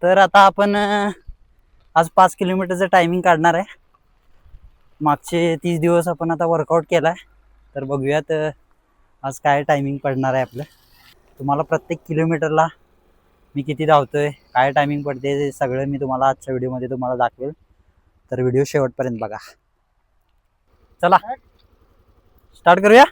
तर आता आपण आज 5 किलोमीटरचं टायमिंग काढणार आहे. मागचे 30 दिवस आपण आता वर्कआउट केला आहे. तर बघूयात आज काय टायमिंग पडणार आहे आपलं. तुम्हाला प्रत्येक किलोमीटरला मी किती धावतोय, काय टायमिंग पडते, ते सगळं मी तुम्हाला आजच्या व्हिडिओमध्ये तुम्हाला दाखवेल. तर व्हिडिओ शेवटपर्यंत बघा. चला स्टार्ट करूया.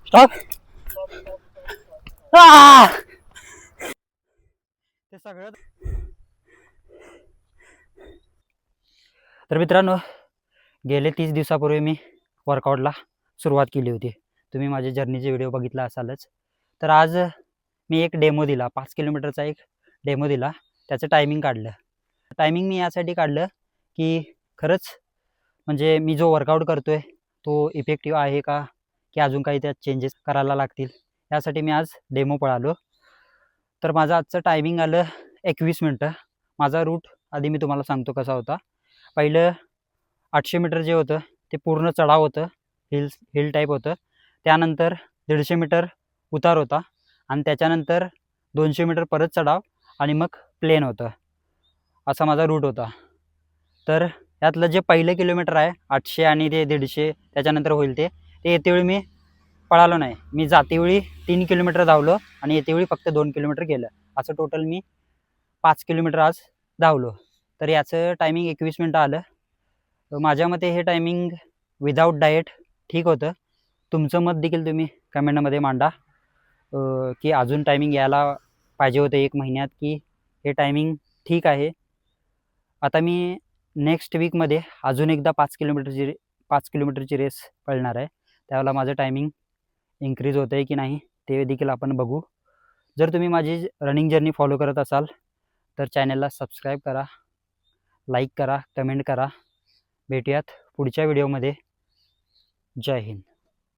स्टॉप. ते सगळं. तर मित्रांनो, गेले 30 दिवसापूर्वी मी वर्कआउटला सुरुवात केली होती. तुम्ही माझे जर्नीचे व्हिडिओ बघितला असालच. तर आज मी एक डेमो दिला, 5 किलोमीटरचा एक डेमो दिला. त्याचं टायमिंग काढलं. टायमिंग मी यासाठी काढलं की खरंच म्हणजे मी जो वर्कआउट करतोय तो इफेक्टिव्ह आहे का, की अजून काही त्यात चेंजेस करायला लागतील, यासाठी मी आज डेमो पळालो. तर माझं आजचं टायमिंग आलं 21 मिनटं. माझा रूट आधी मी तुम्हाला सांगतो कसा होता. पहिलं 800 मीटर जे होतं ते पूर्ण चढाव होतं, हिल टाईप होतं. त्यानंतर 150 मीटर उतार होता आणि त्याच्यानंतर 200 मीटर परत चढाव आणि मग प्लेन होतं. असा माझा रूट होता. तर यातलं जे पहिलं किलोमीटर आहे 800 आणि ते 150 त्याच्यानंतर होईल ते येतेवेळी मी पळालो नाही. मी जातेवेळी 3 किलोमीटर धावलो आणि येतेवेळी फक्त 2 किलोमीटर केलं. असं टोटल मी 5 किलोमीटर आज धावलो. तर याचं टायमिंग 21 मिनटं आलं. माझ्या मते हे टायमिंग विदाऊट डाएट ठीक होतं. तुमचं मत देखील तुम्ही कमेंटमध्ये मांडा की अजून टायमिंग यायला पाहिजे होतं 1 महिन्यात, की हे टायमिंग ठीक आहे. आता मी नेक्स्ट वीकमध्ये अजून एकदा 5 किलोमीटरची 5 किलोमीटरची रेस पळणार आहे. त्यावेळेला माझं टायमिंग इन्क्रीज होतं आहे की नाही ते देखील आपण बघू. जर तुम्ही माझी रनिंग जर्नी फॉलो करत असाल तर चॅनलला सबस्क्राईब करा, लाईक करा, कमेंट करा. भेटूयात पुढच्या व्हिडिओमध्ये. जय हिंद.